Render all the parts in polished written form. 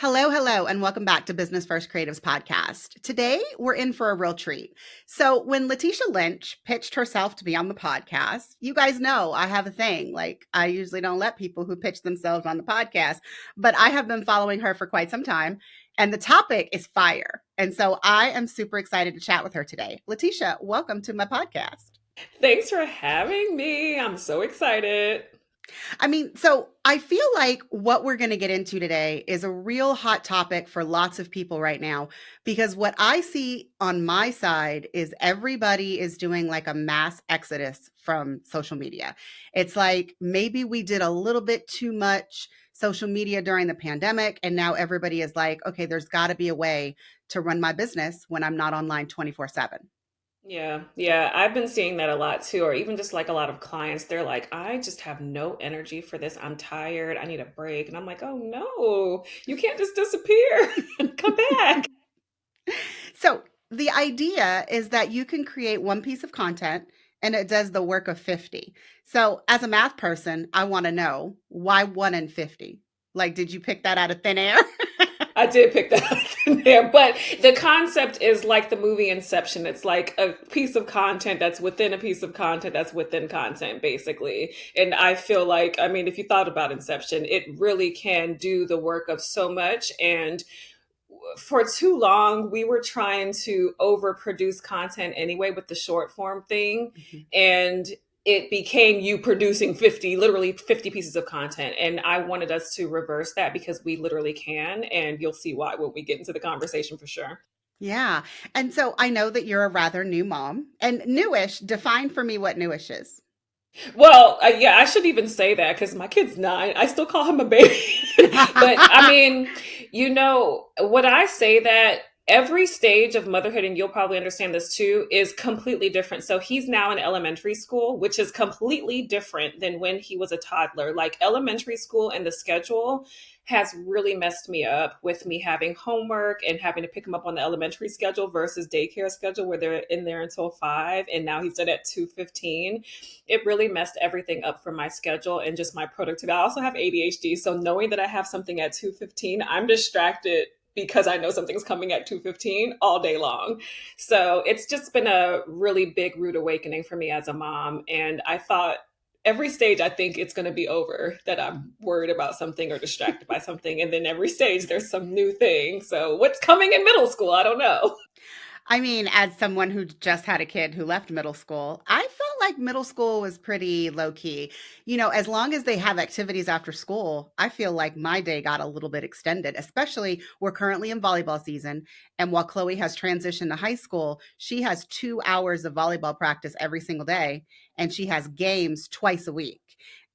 Hello, and welcome back to Business First Creatives Podcast. Today, we're in for a real treat. So, when Latesha Lynch pitched herself to be on the podcast, you guys know I have a thing. Like, I usually don't let people who pitch themselves on the podcast, but I have been following her for quite some time. And the topic is fire. And so, I am super excited to chat with her today. Latesha, welcome to my podcast. Thanks for having me. I'm so excited. So I feel like what we're going to get into today is a real hot topic for lots of people right now, because what I see on my side is everybody is doing like a mass exodus from social media. It's like maybe we did a little bit too much social media during the pandemic, and now everybody is like, okay, there's got to be a way to run my business when I'm not online 24/7. Yeah. I've been seeing that a lot too, or even just like a lot of clients, they're like, I just have no energy for this. I'm tired. I need a break. And I'm like, oh no, you can't just disappear. Come back. So the idea is that you can create one piece of content and it does the work of 50. So as a math person, I want to know why 1 in 50? Like, did you pick that out of thin air? I did pick that up in there, but the concept is like the movie Inception. It's like a piece of content that's within a piece of content that's within content, basically. And I feel like, I mean, if you thought about Inception, it really can do the work of so much. And for too long, we were trying to overproduce content anyway with the short form thing. Mhm. And it became you producing 50, literally 50 pieces of content. And I wanted us to reverse that because we literally can. And you'll see why when we get into the conversation for sure. Yeah. And so I know that you're a rather new mom and newish. Define for me what newish is. Well, yeah, I should even say that because my kid's 9. I still call him a baby. But I mean, when I say that every stage of motherhood, and you'll probably understand this too, is completely different. So he's now in elementary school, which is completely different than when he was a toddler. Like elementary school and the schedule has really messed me up with me having homework and having to pick him up on the elementary schedule versus daycare schedule where they're in there until 5 and now he's done at 2:15. It really messed everything up for my schedule and just my productivity. I also have ADHD, so knowing that I have something at 2:15, I'm distracted because I know something's coming at 2:15 all day long. So it's just been a really big rude awakening for me as a mom. And I thought every stage I think it's going to be over that I'm worried about something or distracted by something. And then every stage there's some new thing. So what's coming in middle school? I don't know. I mean, as someone who just had a kid who left middle school, I felt like middle school was pretty low key. As long as they have activities after school, I feel like my day got a little bit extended, especially we're currently in volleyball season. And while Chloe has transitioned to high school, she has 2 hours of volleyball practice every single day, and she has games twice a week.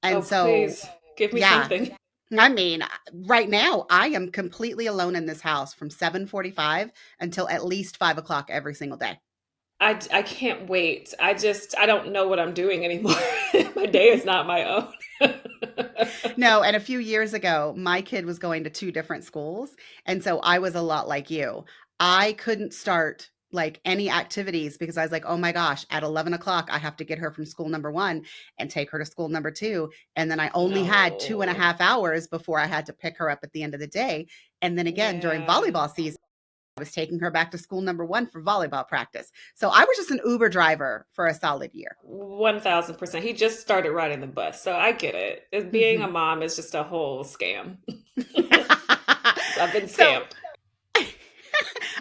Oh, And so, please give me yeah, something. I mean, right now I am completely alone in this house from 7:45 until at least 5 o'clock every single day. I can't wait. I don't know what I'm doing anymore. My day is not my own. No, and a few years ago, my kid was going to 2 different schools, and so I was a lot like you. I couldn't start, like, any activities because I was like, "Oh my gosh, at 11 o'clock, I have to get her from school number 1 and take her to school number 2," and then I only had two and a No. half hours before I had to pick her up at the end of the day, and then again, during Yeah. volleyball season, I was taking her back to school number 1 for volleyball practice. So I was just an Uber driver for a solid year. 1000%. He just started riding the bus. So I get it. Being a Mhm. mom is just a whole scam. I've been So scammed.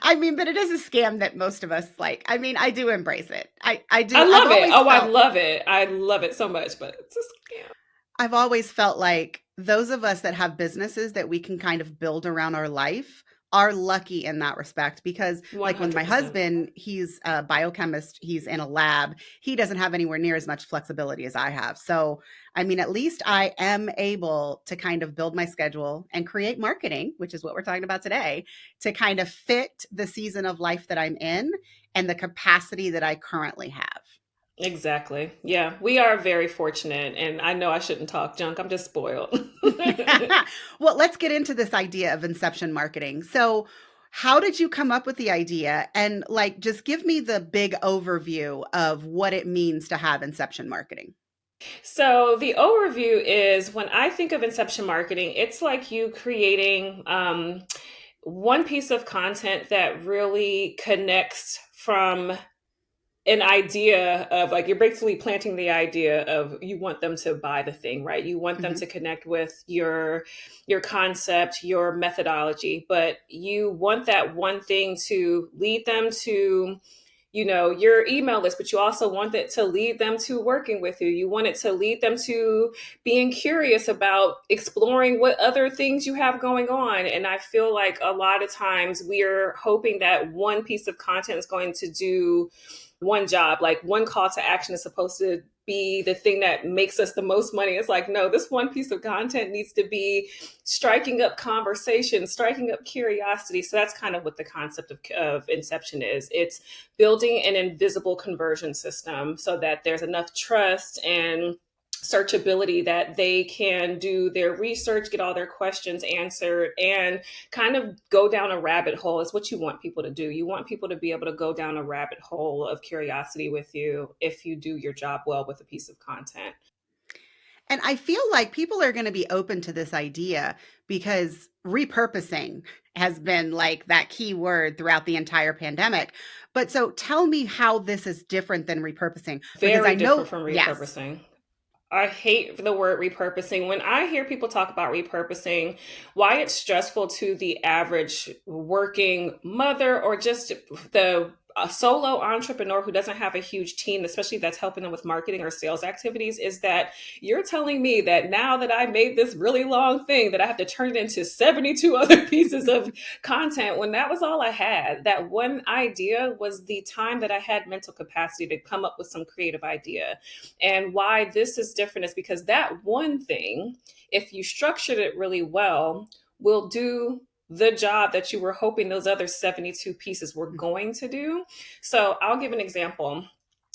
I mean, but it is a scam that most of us like. I mean, I do embrace it. I I do. love it. Oh, I love it. I love it so much, but it's a scam. I've always felt like those of us that have businesses that we can kind of build around our life are lucky in that respect because like with my 100%. husband, he's a biochemist, he's in a lab. He doesn't have anywhere near as much flexibility as I have. So, I mean, at least I am able to kind of build my schedule and create marketing, which is what we're talking about today, to kind of fit the season of life that I'm in and the capacity that I currently have. Exactly. Yeah, we are very fortunate. And I know I shouldn't talk junk. I'm just spoiled. Well, let's get into this idea of inception marketing. So, how did you come up with the idea? And like, just give me the big overview of what it means to have inception marketing. So the overview is when I think of Inception Marketing, it's like you creating one piece of content that really connects from an idea of, like, you're basically planting the idea of you want them to buy the thing, right? You want them Mhm. to connect with your concept, your methodology, but you want that one thing to lead them to, your email list, but you also want it to lead them to working with you. You want it to lead them to being curious about exploring what other things you have going on. And I feel like a lot of times we are hoping that one piece of content is going to do one job, like one call to action is supposed to be the thing that makes us the most money. It's like, no, this one piece of content needs to be striking up conversation, striking up curiosity. So that's kind of what the concept of Inception is. It's building an invisible conversion system so that there's enough trust and searchability that they can do their research, get all their questions answered, and kind of go down a rabbit hole. Is what you want people to do. You want people to be able to go down a rabbit hole of curiosity with you if you do your job well with a piece of content. And I feel like people are going to be open to this idea because repurposing has been like that key word throughout the entire pandemic. But so tell me how this is different than repurposing because I Very different know, from yes. repurposing. I hate the word repurposing. When I hear people talk about repurposing, why it's stressful to the average working mother or just the a solo entrepreneur who doesn't have a huge team, especially that's helping them with marketing or sales activities, is that you're telling me that now that I made this really long thing, that I have to turn it into 72 other pieces of content when that was all I had. That one idea was the time that I had mental capacity to come up with some creative idea. And why this is different is because that one thing, if you structured it really well, will do the job that you were hoping those other 72 pieces were going to do. So I'll give an example.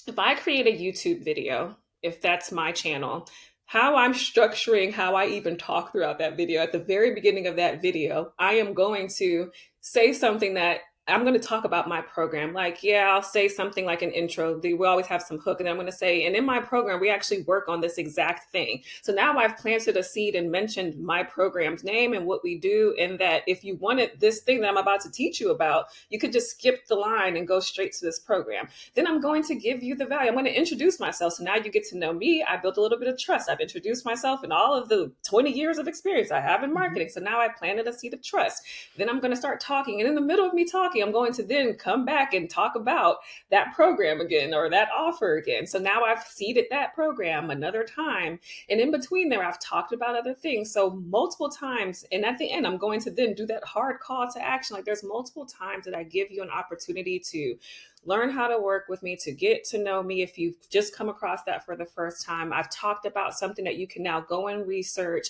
If I create a YouTube video, if that's my channel, how I'm structuring how I even talk throughout that video, at the very beginning of that video, I am going to say something that I'm going to talk about my program. Like, yeah, I'll say something like an intro. We always have some hook. And I'm going to say, and in my program, we actually work on this exact thing. So now I've planted a seed and mentioned my program's name and what we do. And that if you wanted this thing that I'm about to teach you about, you could just skip the line and go straight to this program. Then I'm going to give you the value. I'm going to introduce myself. So now you get to know me. I built a little bit of trust. I've introduced myself and all of the 20 years of experience I have in Mhm. marketing. So now I planted a seed of trust. Then I'm going to start talking. And in the middle of me talking, I'm going to then come back and talk about that program again or that offer again. So now I've seeded that program another time. And in between there, I've talked about other things. So multiple times. And at the end, I'm going to then do that hard call to action. Like, there's multiple times that I give you an opportunity to learn how to work with me, to get to know me. If you've just come across that for the first time, I've talked about something that you can now go and research.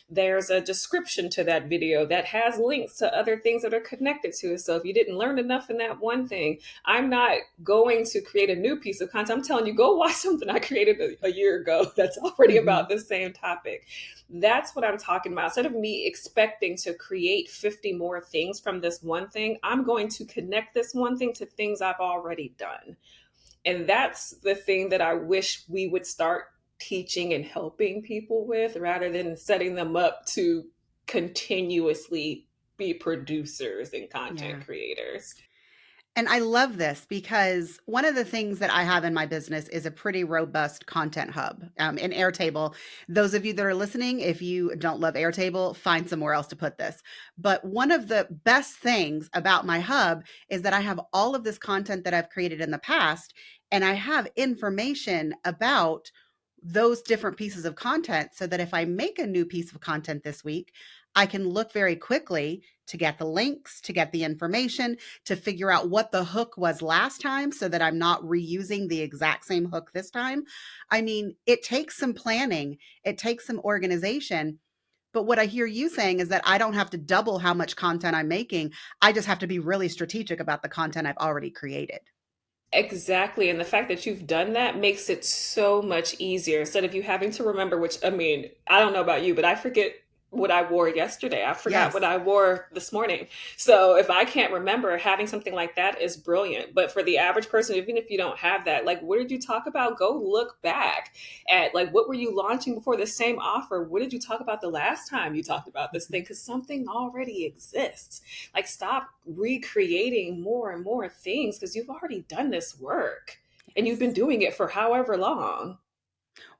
There's a description to that video that has links to other things that are connected to it. So if you didn't learn enough in that one thing, I'm not going to create a new piece of content. I'm telling you, go watch something I created a year ago that's already about Mhm. the same topic. That's what I'm talking about. Instead of me expecting to create 50 more things from this one thing, I'm going to connect this one thing to things I've already done. And that's the thing that I wish we would start teaching and helping people with, rather than setting them up to continuously be producers and content Yeah. creators. And I love this because one of the things that I have in my business is a pretty robust content hub in Airtable. Those of you that are listening, if you don't love Airtable, find somewhere else to put this. But one of the best things about my hub is that I have all of this content that I've created in the past, and I have information about those different pieces of content so that if I make a new piece of content this week, I can look very quickly to get the links, to get the information, to figure out what the hook was last time so that I'm not reusing the exact same hook this time. I mean, it takes some planning, it takes some organization. But what I hear you saying is that I don't have to double how much content I'm making. I just have to be really strategic about the content I've already created. Exactly. And the fact that you've done that makes it so much easier instead of you having to remember, which, I mean, I don't know about you, but I forget what I wore yesterday. I forgot what Yes. I wore this morning. So if I can't remember, having something like that is brilliant. But for the average person, even if you don't have that, like, what did you talk about? Go look back at, like, what were you launching before the same offer? What did you talk about the last time you talked about this thing? Mhm. Because something already exists. Like, stop recreating more and more things because you've already done this work and you've been Yes. doing it for however long.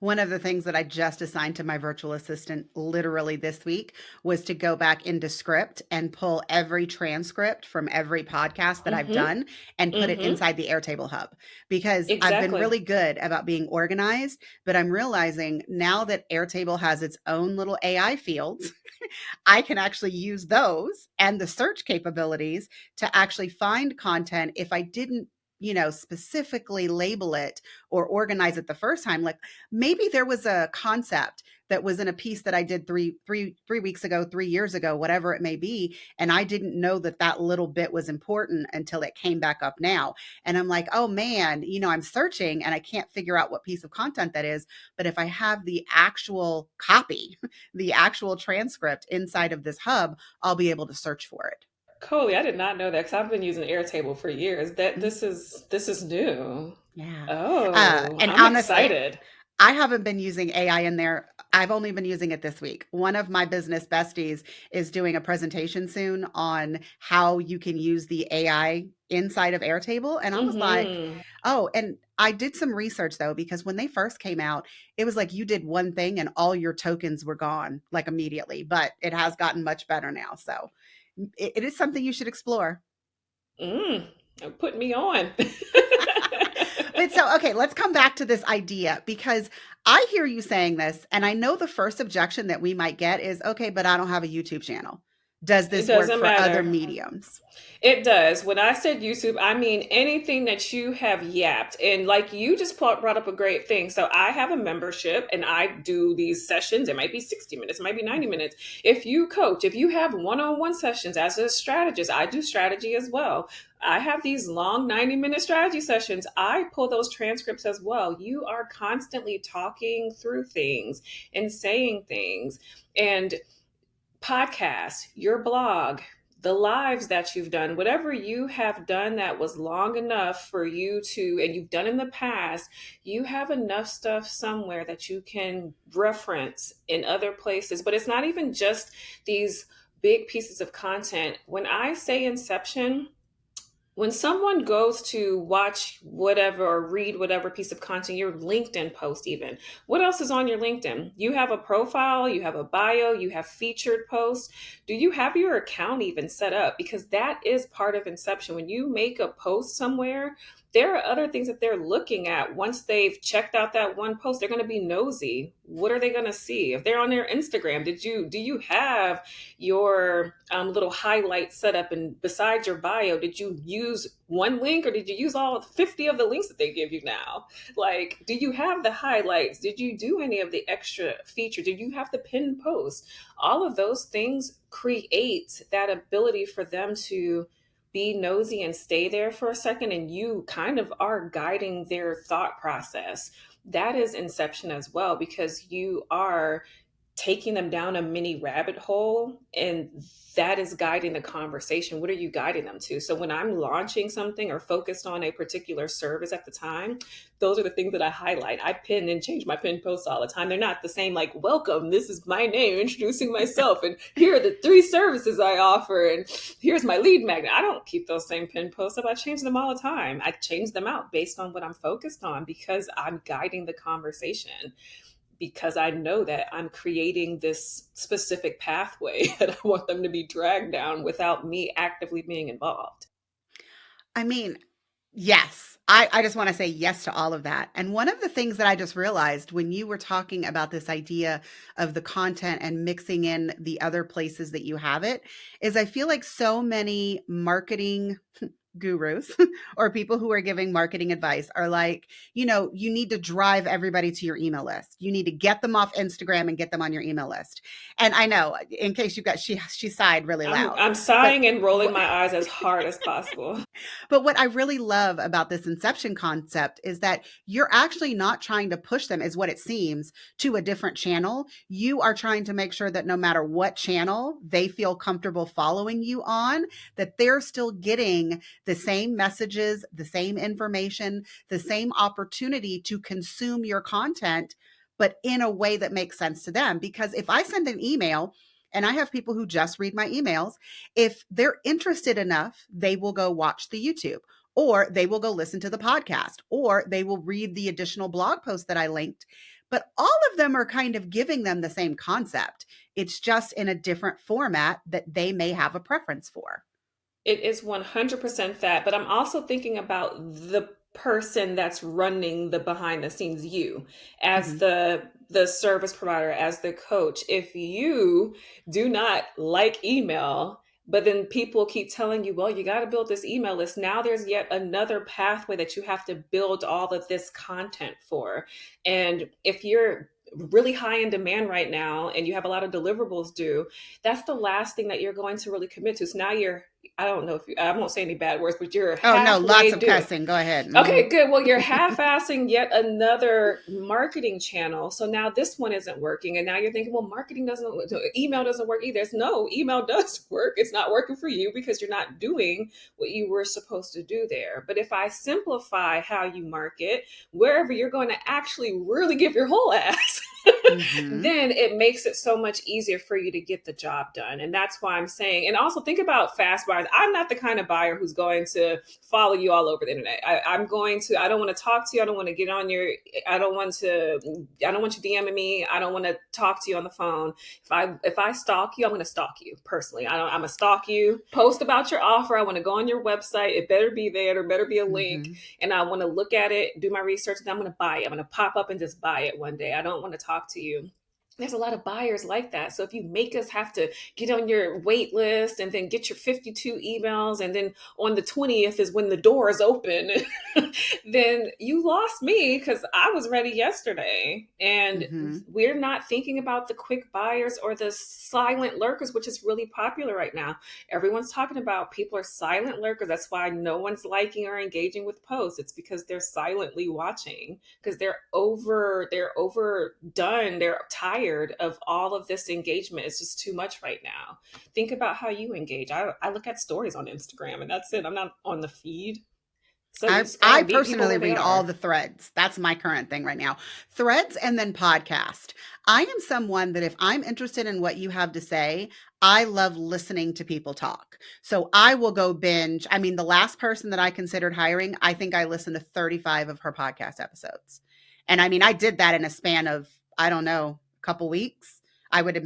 One of the things that I just assigned to my virtual assistant literally this week was to go back into script and pull every transcript from every podcast that I've Mm-hmm. done and put it Mm-hmm. inside the Airtable hub because I've been Exactly. really good about being organized, but I'm realizing now that Airtable has its own little AI fields, I can actually use those and the search capabilities to actually find content if I didn't, specifically label it or organize it the first time. Like maybe there was a concept that was in a piece that I did three weeks ago, 3 years ago, whatever it may be. And I didn't know that that little bit was important until it came back up now. And I'm like, oh man, I'm searching and I can't figure out what piece of content that is. But if I have the actual copy, the actual transcript inside of this hub, I'll be able to search for it. Coley, I did not know that because I've been using Airtable for years. That Mhm. this is new. Yeah. Oh, And I'm honestly, excited. I haven't been using AI in there. I've only been using it this week. One of my business besties is doing a presentation soon on how you can use the AI inside of Airtable. And I was like, Mm-hmm. oh, and I did some research though, because when they first came out, it was like you did one thing and all your tokens were gone like immediately, but it has gotten much better now. So it is something you should explore. Mm. Put me on. But so, okay, let's come back to this idea because I hear you saying this, and I know the first objection that we might get is, okay, but I don't have a YouTube channel. Does It this work doesn't for other matter. mediums? It does. When I said YouTube, I mean anything that you have yapped. And like you just brought up a great thing. So I have a membership and I do these sessions. It might be 60 minutes, it might be 90 Mhm. minutes. If you coach, if you have one on one sessions as a strategist, I do strategy as well. I have these long 90-minute strategy sessions. I pull those transcripts as well. You are constantly talking through things and saying things. And podcast, your blog, the lives that you've done, whatever you have done that was long enough for you to, and you've done in the past, you have enough stuff somewhere that you can reference in other places. But it's not even just these big pieces of content. When I say Inception, when someone goes to watch whatever or read whatever piece of content, your LinkedIn post, even, what else is on your LinkedIn? You have a profile, you have a bio, you have featured posts. Do you have your account even set up? Because that is part of Inception. When you make a post somewhere, there are other things that they're looking at. Once they've checked out that one post, they're going to be nosy. What are they going to see? If they're on their Instagram, do you have your little highlight setup, and besides your bio, did you use one link or did you use all 50 of the links that they give you now? Like, do you have the highlights? Did you do any of the extra feature? Did you have the pin post? All of those things create that ability for them to be nosy and stay there for a second, and you kind of are guiding their thought process. That is Inception as well, because you are taking them down a mini rabbit hole, and that is guiding the conversation. What are you guiding them to? So when I'm launching something or focused on a particular service at the time, those are the things that I highlight. I pin and change my pin posts all the time. They're not the same, like, welcome, this is my name, introducing myself, and here are the 3 services I offer, and here's my lead magnet. I don't keep those same pin posts up. I change them all the time. I change them out based on what I'm focused on, because I'm guiding the conversation, because I know that I'm creating this specific pathway that I want them to be dragged down without me actively being involved. I mean, yes. I just want to say yes to all of that. And one of the things that I just realized when you were talking about this idea of the content and mixing in the other places that you have it is I feel like so many marketing gurus or people who are giving marketing advice are like, you need to drive everybody to your email list. You need to get them off Instagram and get them on your email list. And I know, in case you got, she sighed really loud, I'm but sighing and rolling what, my eyes as hard as possible. but what I really love about this inception concept is that you're actually not trying to push them, is what it seems, to a different channel. You are trying to make sure that no matter what channel they feel comfortable following you on, that they're still getting the same messages, the same information, the same opportunity to consume your content, but in a way that makes sense to them. Because if I send an email, and I have people who just read my emails, if they're interested enough, they will go watch the YouTube, or they will go listen to the podcast, or they will read the additional blog post that I linked. But all of them are kind of giving them the same concept. It's just in a different format that they may have a preference for. It is 100% that, but I'm also thinking about the person that's running the behind the scenes, you as Mhm. the service provider, as the coach. If you do not like email, but then people keep telling you, well, you got to build this email list. Now there's yet another pathway that you have to build all of this content for. And if you're really high in demand right now and you have a lot of deliverables due, that's the last thing that you're going to really commit to. So now you're, I don't know if you, I won't say any bad words, but you're Oh, no, lots halfway of doing. cussing. Go ahead. Okay, good. Well, you're half-assing yet another marketing channel. So now this one isn't working. And now you're thinking, well, marketing doesn't, email doesn't work either. It's no, email does work. It's not working for you because you're not doing what you were supposed to do there. But if I simplify how you market, wherever you're going to actually really give your whole ass, Hmm. then it makes it so much easier for you to get the job done. And that's why I'm saying, and also think about fast buyers. I'm not the kind of buyer who's going to follow you all over the internet. I'm going to, I don't want to talk to you. I don't want to get on your, I don't want to, I don't want you DMing me. I don't want to talk to you on the phone. If I stalk you, I'm going to stalk you personally. I'm going to stalk you, post about your offer. I want to go on your website. It better be there. There better be a link. Hmm. And I want to look at it, do my research, and I'm going to buy it. I'm going to pop up and just buy it one day. I don't want to talk to you. There's a lot of buyers like that. So if you make us have to get on your wait list and then get your 52 emails, and then on the 20th is when the door is open, then you lost me because I was ready yesterday. And Hmm. we're not thinking about the quick buyers or the silent lurkers, which is really popular right now. Everyone's talking about people are silent lurkers. That's why no one's liking or engaging with posts. It's because they're silently watching, because they're overdone, they're tired of all of this engagement. It's just too much right now. Think about how you engage. I look at stories on Instagram and that's it. I'm not on the feed. So you just got I to meet people personally where they read all are. the threads. That's my current thing right now. Threads and then podcast. I am someone that if I'm interested in what you have to say, I love listening to people talk. So I will go binge. I mean, the last person that I considered hiring, I think I listened to 35 of her podcast episodes. And I mean, I did that in a span of, I don't know, a couple weeks. I would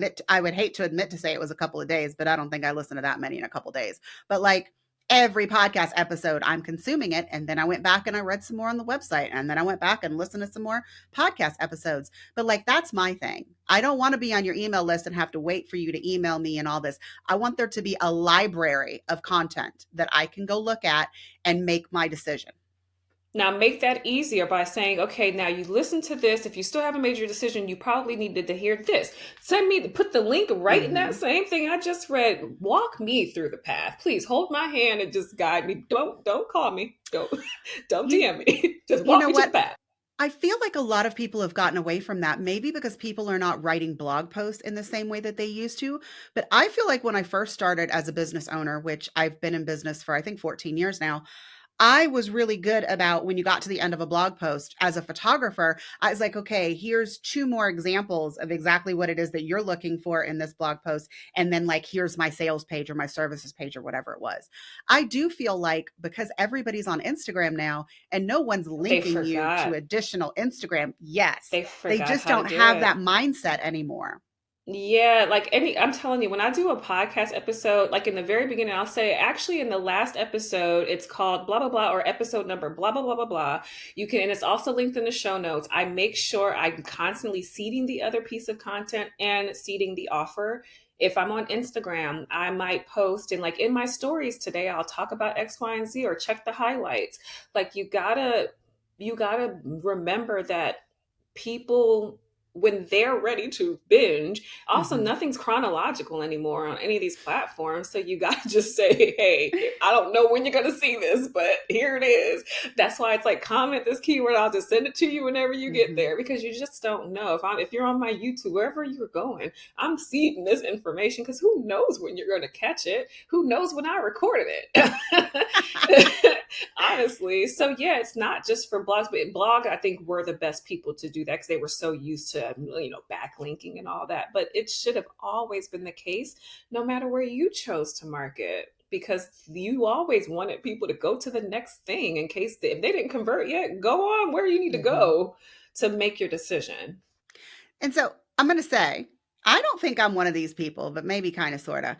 hate to admit to say it was a couple of days, but I don't think I listened to that many in a couple of days. But like, every podcast episode, I'm consuming it. And then I went back and I read some more on the website. And then I went back and listened to some more podcast episodes. But like, that's my thing. I don't want to be on your email list and have to wait for you to email me and all this. I want there to be a library of content that I can go look at and make my decision. Now make that easier by saying, okay, now you listen to this. If you still haven't made your decision, you probably needed to hear this. Send me, put the link right in that Mm-hmm. same thing I just read. Walk me through the path. Please hold my hand and just guide me. Don't call me. Don't don't You, DM me. Just you walk know me to the what? path. I feel like a lot of people have gotten away from that, maybe because people are not writing blog posts in the same way that they used to. But I feel like when I first started as a business owner, which I've been in business for, I think, 14 years now, I was really good about when you got to the end of a blog post as a photographer, I was like, okay, here's two more examples of exactly what it is that you're looking for in this blog post. And then, like, here's my sales page or my services page or whatever it was. I do feel like because everybody's on Instagram now and no one's They linking you to forgot. additional Instagram, yes, They they forgot just how to don't do have it. that mindset anymore. Yeah, like I'm telling you, when I do a podcast episode, like in the very beginning, I'll say, actually, in the last episode, it's called blah, blah, blah, or episode number, blah, blah, blah, blah, blah. You can, and it's also linked in the show notes. I make sure I'm constantly seeding the other piece of content and seeding the offer. If I'm on Instagram, I might post and like in my stories today, I'll talk about X, Y, and Z or check the highlights. Like you gotta remember that people when they're ready to binge, also Mhm. nothing's chronological anymore on any of these platforms, so you got to just say, hey, I don't know when you're going to see this, but here it is. That's why it's like comment this keyword, I'll just send it to you whenever you get Mhm. there, because you just don't know. If you're on my YouTube, wherever you're going, I'm seeing this information, because who knows when you're going to catch it, who knows when I recorded it. Honestly. So yeah, it's not just for blogs, but blog, I think we're the best people to do that because they were so used to, backlinking and all that. But it should have always been the case, no matter where you chose to market, because you always wanted people to go to the next thing in case if they didn't convert yet, go on where you need to Mhm. go to make your decision. And so I'm going to say, I don't think I'm one of these people, but maybe kind of, sort of.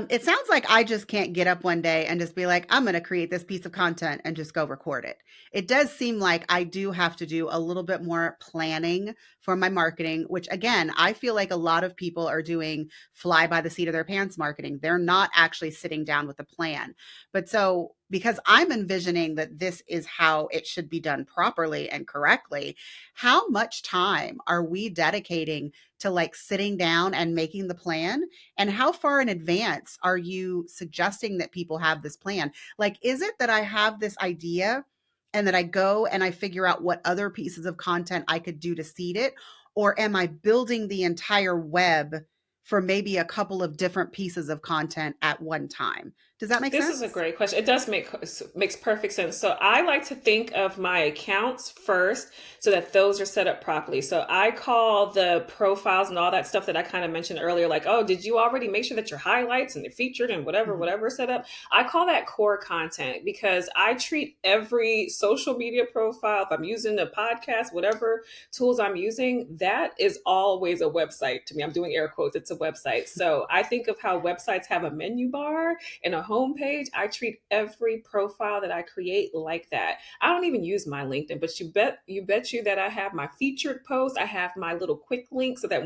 It sounds like I just can't get up one day and just be like, I'm going to create this piece of content and just go record it. It does seem like I do have to do a little bit more planning for my marketing, which again, I feel like a lot of people are doing fly by the seat of their pants marketing. They're not actually sitting down with a plan. But so, because I'm envisioning that this is how it should be done properly and correctly, how much time are we dedicating to like sitting down and making the plan? And how far in advance are you suggesting that people have this plan? Like, is it that I have this idea and that I go and I figure out what other pieces of content I could do to seed it? Or am I building the entire web for maybe a couple of different pieces of content at one time? Does that make This is a sense? great question. It does makes perfect sense. So I like to think of my accounts first so that those are set up properly. So I call the profiles and all that stuff that I kind of mentioned earlier, like, oh, did you already make sure that your highlights and the featured and Mhm. whatever set up? I call that core content because I treat every social media profile, if I'm using a podcast, whatever tools I'm using, that is always a website to me. I'm doing air quotes, it's a website. So I think of how websites have a menu bar in a homepage. I treat every profile that I create like that. I don't even use my LinkedIn, but you bet you that I have my featured post. I have my little quick link so that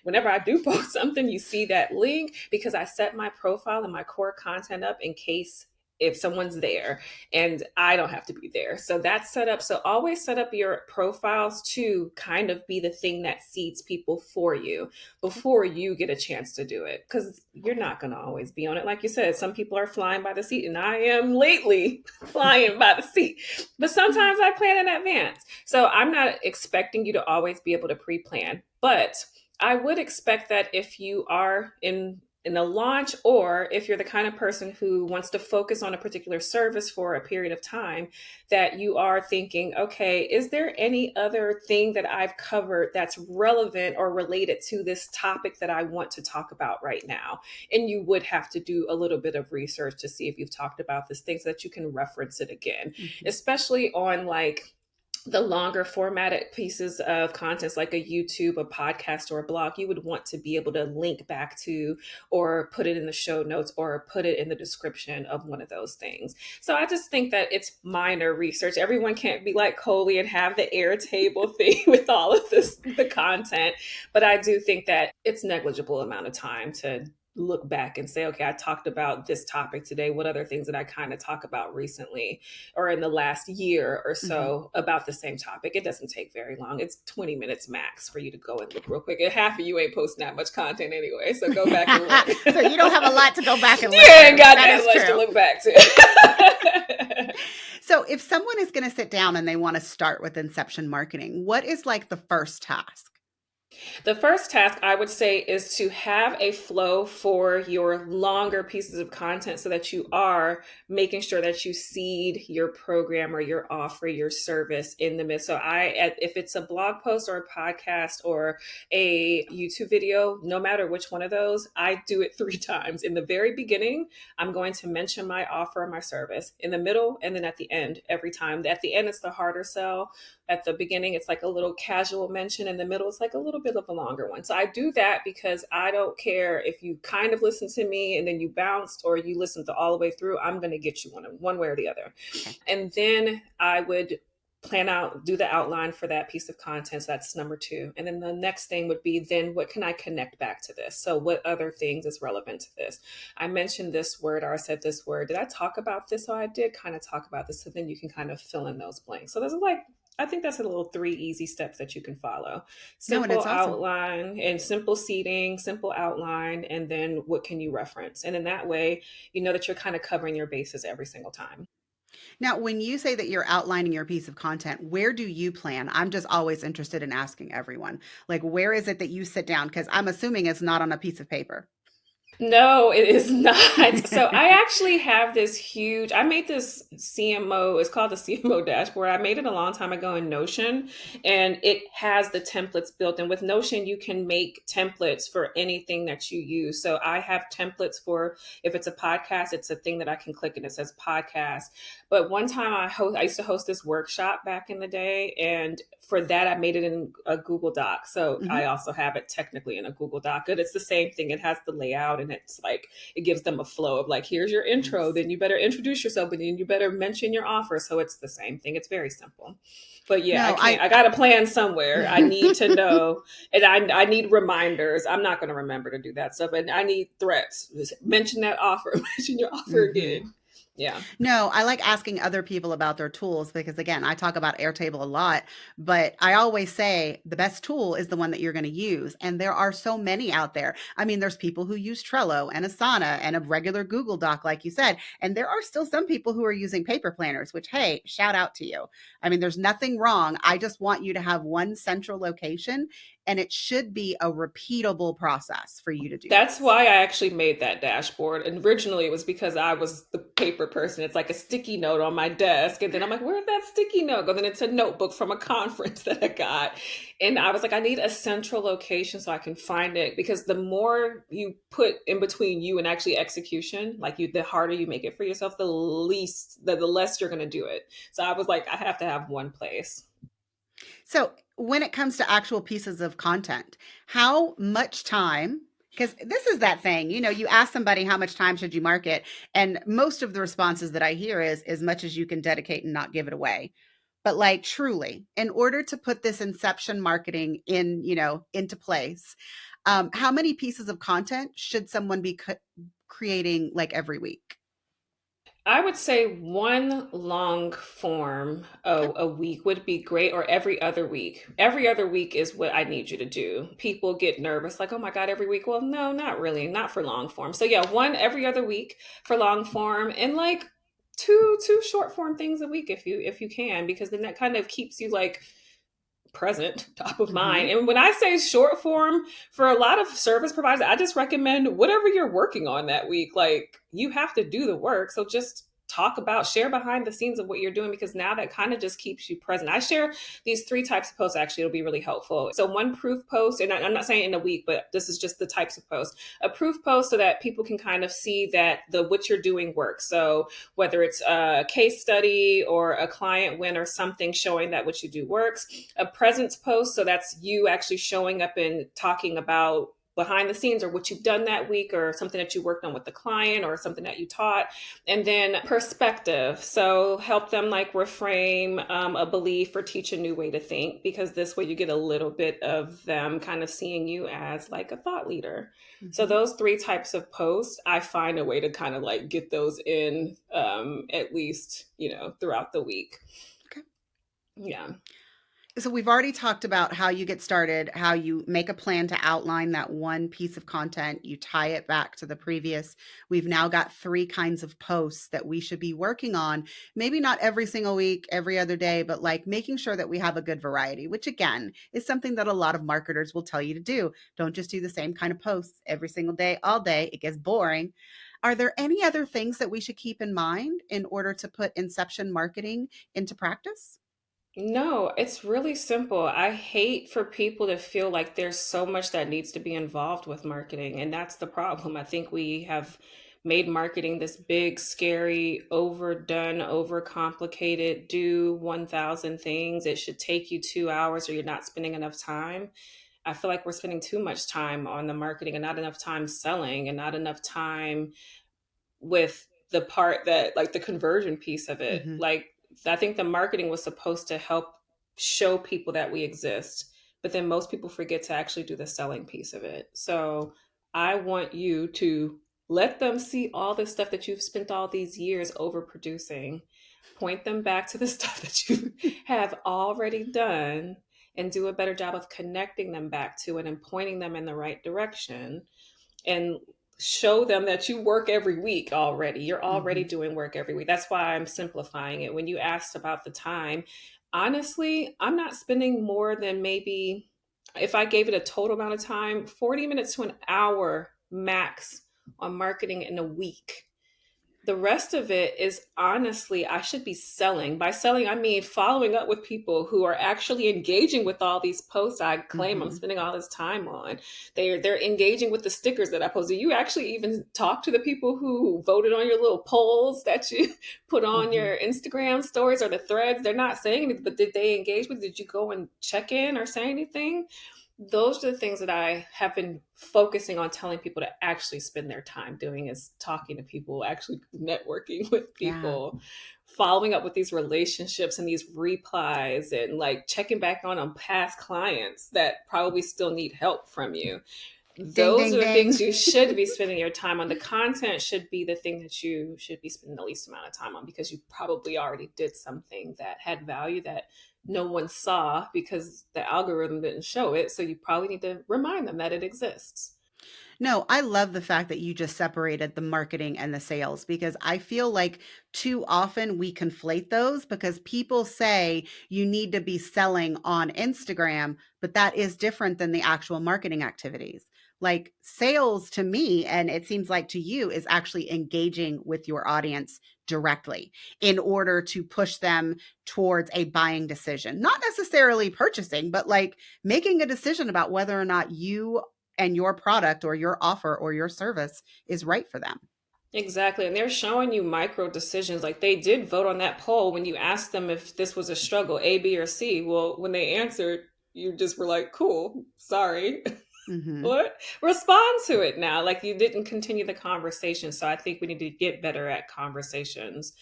whenever I do post something, you see that link because I set my profile and my core content up in case if someone's there and I don't have to be there. So that's set up. So always set up your profiles to kind of be the thing that seeds people for you Okay. before you get a chance to do it, because you're not going to always be on it. Like you said, some people are flying by the seat, and I am lately flying by the seat, but sometimes I plan in advance. So I'm not expecting you to always be able to pre-plan, but I would expect that if you are in a launch, or if you're the kind of person who wants to focus on a particular service for a period of time, that you are thinking, okay, is there any other thing that I've covered that's relevant or related to this topic that I want to talk about right now? And you would have to do a little bit of research to see if you've talked about this thing so that you can reference it again, Mhm. especially on like the longer formatted pieces of content like a YouTube, a podcast, or a blog. You would want to be able to link back to or put it in the show notes or put it in the description of one of those things. So I just think that it's minor research. Everyone can't be like Coley and have the Airtable thing with all of the content. But I do think that it's negligible amount of time to look back and say, okay, I talked about this topic today. What other things did I kind of talk about recently or in the last year or Mhm. so about the same topic? It doesn't take very long. It's 20 minutes max for you to go and look real quick. And half of you ain't posting that much content anyway. So go back and look. So you don't have a lot to go back and look You ain't through. got That that is much to true. look back to. So if someone is going to sit down and they want to start with Inception Marketing, what is like the first task? The first task I would say is to have a flow for your longer pieces of content so that you are making sure that you seed your program or your offer, your service in the midst. So if it's a blog post or a podcast or a YouTube video, no matter which one of those, I do it 3 times. In the very beginning, I'm going to mention my offer or my service. In the middle, and then at the end, every time. At the end, it's the harder sell. At the beginning, it's like a little casual mention. In the middle, it's like a little bit of a longer one. So I do that because I don't care if you kind of listen to me and then you bounced or you listened to all the way through. I'm going to get you one way or the other. Okay. And then I would plan out, do the outline for that piece of content. So that's number two. And then the next thing would be, then what can I connect back to this? So what other things is relevant to this? I mentioned this word, or I said this word. Did I talk about this? So I did kind of talk about this. So then you can kind of fill in those blanks. So there's like, I think that's a little three easy steps that you can follow. No, and Simple it's awesome. outline and simple seating, simple outline, and then what can you reference? And in that way, you know that you're kind of covering your bases every single time. Now, when you say that you're outlining your piece of content, where do you plan? I'm just always interested in asking everyone. Like, where is it that you sit down? Because I'm assuming it's not on a piece of paper. No, it is not. So I actually have this huge, I made this CMO, it's called the CMO dashboard. I made it a long time ago in Notion, and it has the templates built in. With Notion, you can make templates for anything that you use. So I have templates for, if it's a podcast, it's a thing that I can click and it says podcast. But one time I used to host this workshop back in the day, and for that I made it in a Google Doc. So I Hmm. also have it technically in a Google Doc. And it's the same thing. It has the layout, and it's like it gives them a flow of like, here's your intro, Nice. then you better introduce yourself, and then you better mention your offer. So it's the same thing. It's very simple. But yeah, I No, can't. I got a plan somewhere. I need to know, and I need reminders. I'm not going to remember to do that stuff, and I need threats. Just mention that offer. Mention your offer hmm. again. Yeah. No, I like asking other people about their tools because, again, I talk about Airtable a lot, but I always say the best tool is the one that you're going to use. And there are so many out there. I mean, there's people who use Trello and Asana and a regular Google Doc, like you said. And there are still some people who are using paper planners, which, hey, shout out to you. I mean, there's nothing wrong. I just want you to have one central location, and it should be a repeatable process for you to do That's this. why I actually made that dashboard. And originally it was because I was the paper person. It's like a sticky note on my desk. And then I'm like, where'd that sticky note go? Then it's a notebook from a conference that I got. And I was like, I need a central location so I can find it. Because the more you put in between you and actually execution, like you, the harder you make it for yourself, the less you're going to do it. So I was like, I have to have one place. So, when it comes to actual pieces of content, how much time? Because this is that thing, you ask somebody how much time should you market, and most of the responses that I hear is as much as you can dedicate and not give it away. But like truly, in order to put this inception marketing into place, how many pieces of content should someone be creating like every week? I would say one long form Okay. a week would be great, or every other week. Every other week is what I need you to do. People get nervous, like, oh my God, every week. Well, no, not really, not for long form. So yeah, one every other week for long form, and like two short form things a week if you can, because then that kind of keeps you like present, top of mind. Hmm. And when I say short form, for a lot of service providers, I just recommend whatever you're working on that week. Like you have to do the work. So just talk about, share behind the scenes of what you're doing, because now that kind of just keeps you present. I share these three types of posts. Actually, it'll be really helpful. So one proof post, and I'm not saying in a week, but this is just the types of posts. A proof post so that people can kind of see that the what you're doing works. So whether it's a case study or a client win or something showing that what you do works. A presence post, so that's you actually showing up and talking about behind the scenes or what you've done that week or something that you worked on with the client or something that you taught. And then perspective, so help them like reframe a belief or teach a new way to think, because this way you get a little bit of them kind of seeing you as like a thought leader. So Hmm. those three types of posts, I find a way to kind of like get those in, at least, throughout the week. Okay. Yeah. So we've already talked about how you get started, how you make a plan to outline that one piece of content, you tie it back to the previous. We've now got three kinds of posts that we should be working on. Maybe not every single week, every other day, but like making sure that we have a good variety, which again is something that a lot of marketers will tell you to do. Don't just do the same kind of posts every single day, all day. It gets boring. Are there any other things that we should keep in mind in order to put inception marketing into practice? No, it's really simple. I hate for people to feel like there's so much that needs to be involved with marketing. And that's the problem. I think we have made marketing this big, scary, overdone, overcomplicated, do 1,000 things. It should take you 2 hours or you're not spending enough time. I feel like we're spending too much time on the marketing and not enough time selling and not enough time with the part that like the conversion piece of it. Hmm. Like I think the marketing was supposed to help show people that we exist, but then most people forget to actually do the selling piece of it. So I want you to let them see all the stuff that you've spent all these years overproducing, point them back to the stuff that you have already done, and do a better job of connecting them back to it and pointing them in the right direction, and show them that you work every week already. You're already Mhm. doing work every week. That's why I'm simplifying it. When you asked about the time, honestly, I'm not spending more than maybe, if I gave it a total amount of time, 40 minutes to an hour max on marketing in a week. The rest of it is, honestly, I should be selling. By selling, I mean following up with people who are actually engaging with all these posts I claim I'm Mhm. spending all this time on. They're engaging with the stickers that I post. Do you actually even talk to the people who voted on your little polls that you put on Mhm. your Instagram stories or the threads? They're not saying anything, but did they engage with? Did you go and check in or say anything? Those are the things that I have been focusing on telling people to actually spend their time doing, is talking to people, actually networking with Yeah. people, following up with these relationships and these replies, and like checking back on past clients that probably still need help from you. Ding, Those ding, are the things ding. you should be spending your time on. The content should be the thing that you should be spending the least amount of time on, because you probably already did something that had value that no one saw because the algorithm didn't show it. So you probably need to remind them that it exists. No, I love the fact that you just separated the marketing and the sales because I feel like too often we conflate those because people say you need to be selling on Instagram, but that is different than the actual marketing activities. Like sales to me, and it seems like to you, is actually engaging with your audience directly in order to push them towards a buying decision. Not necessarily purchasing, but like making a decision about whether or not you and your product or your offer or your service is right for them. Exactly. And they're showing you micro decisions. Like they did vote on that poll when you asked them if this was a struggle, A, B, or C. Well, when they answered, you just were like, cool, sorry. Hmm. What? Respond to it now. Like you didn't continue the conversation. So I think we need to get better at conversations.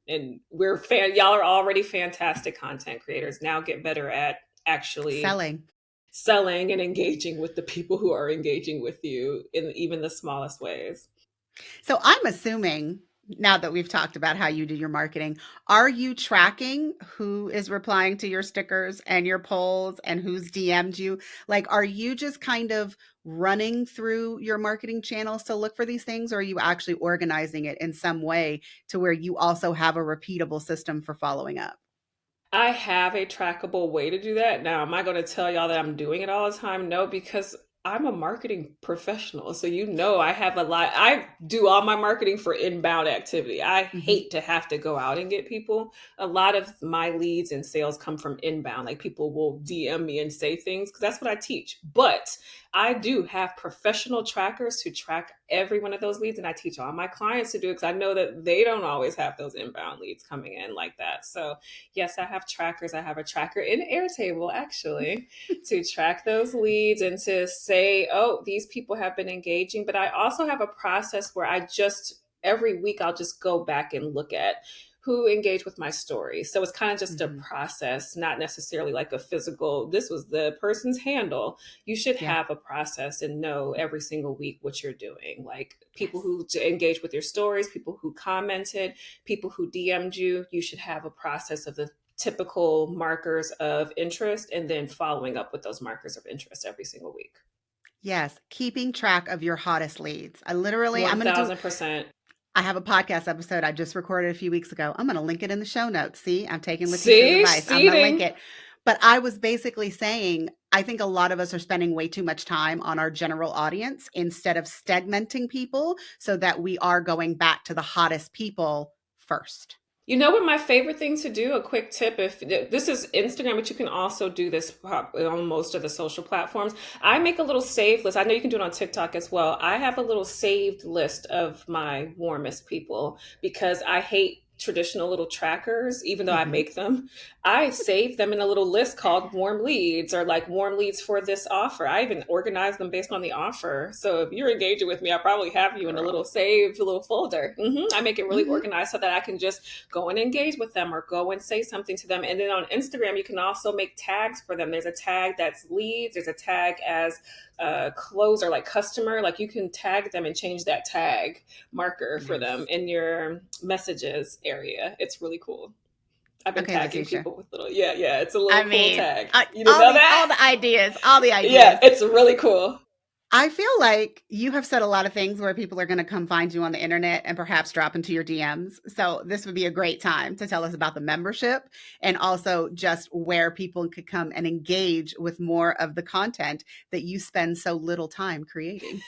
And y'all are already fantastic content creators. Now get better at actually Selling. selling and engaging with the people who are engaging with you in even the smallest ways. So I'm assuming now that we've talked about how you do your marketing, are you tracking who is replying to your stickers and your polls and who's DM'd you? Like, are you just kind of running through your marketing channels to look for these things, or are you actually organizing it in some way to where you also have a repeatable system for following up? I have a trackable way to do that. Now, am I going to tell y'all that I'm doing it all the time? No, because I'm a marketing professional. So, I have a lot. I do all my marketing for inbound activity. I Hmm. hate to have to go out and get people. A lot of my leads and sales come from inbound. Like people will DM me and say things because that's what I teach. But I do have professional trackers to track every one of those leads. And I teach all my clients to do it because I know that they don't always have those inbound leads coming in like that. So, yes, I have trackers. I have a tracker in Airtable actually to track those leads and to say, oh, these people have been engaging. But I also have a process where I just every week I'll just go back and look at who engaged with my story. So it's kind of just a Hmm. process, not necessarily like a physical, this was the person's handle. You should Yeah. have a process and know every single week what you're doing. Like people Yes. who engage with your stories, people who commented, people who DM'd you, you should have a process of the typical markers of interest and then following up with those markers of interest every single week. Yes. Keeping track of your hottest leads. I'm going to do, 1000%. I have a podcast episode I just recorded a few weeks ago. I'm going to link it in the show notes. See, I'm taking Latesha's See, advice. I'm going to link seeding. it. But I was basically saying, I think a lot of us are spending way too much time on our general audience instead of segmenting people so that we are going back to the hottest people first. You know what my favorite thing to do? A quick tip, if this is Instagram, but you can also do this on most of the social platforms. I make a little save list. I know you can do it on TikTok as well. I have a little saved list of my warmest people because I hate traditional little trackers, even though I Hmm. make them. I save them in a little list called warm leads, or like warm leads for this offer. I even organize them based on the offer. So if you're engaging with me, I probably have you in a little Girl. saved little folder. I make it really Hmm. organized so that I can just go and engage with them or go and say something to them. And then on Instagram, you can also make tags for them. There's a tag that's leads, there's a tag as closer, like customer. Like you can tag them and change that tag marker for them Nice. in your messages area. It's really cool. I've been Okay, tagging Latesha. people with little, yeah, yeah. It's a I little cool mean, tag. You didn't know all that? the ideas, all the Yeah, ideas. it's really cool. I feel like you have said a lot of things where people are going to come find you on the internet and perhaps drop into your DMs. So this would be a great time to tell us about the membership and also just where people could come and engage with more of the content that you spend so little time creating.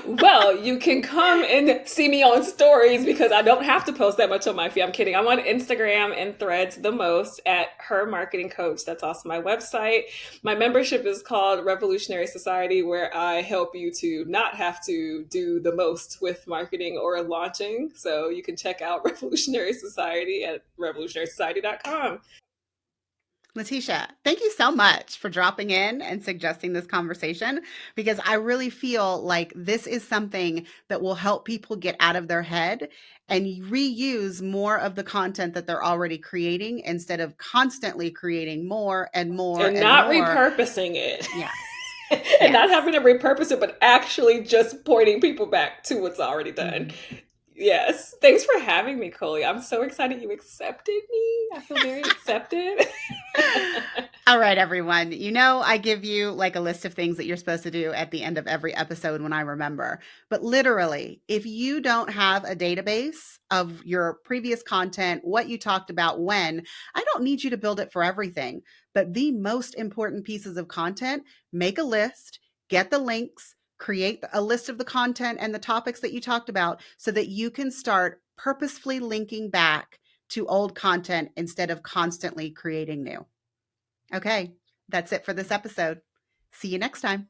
Well, you can come and see me on stories because I don't have to post that much on my feed. I'm kidding. I'm on Instagram and Threads the most at Her Marketing Coach. That's also my website. My membership is called Revolutionary Society, where I help you to not have to do the most with marketing or launching. So you can check out Revolutionary Society at revolutionarysociety.com. Letitia, thank you so much for dropping in and suggesting this conversation because I really feel like this is something that will help people get out of their head and reuse more of the content that they're already creating instead of constantly creating more and more And and not more. repurposing it. Yes. And not Yes. having to repurpose it, but actually just pointing people back to what's already done. Mhm. Yes. Thanks for having me, Coley. I'm so excited you accepted me. I feel very accepted. All right, everyone. You know, I give you like a list of things that you're supposed to do at the end of every episode when I remember. But literally, if you don't have a database of your previous content, what you talked about when, I don't need you to build it for everything. But the most important pieces of content, make a list, get the links, create a list of the content and the topics that you talked about so that you can start purposefully linking back to old content instead of constantly creating new. Okay, that's it for this episode. See you next time.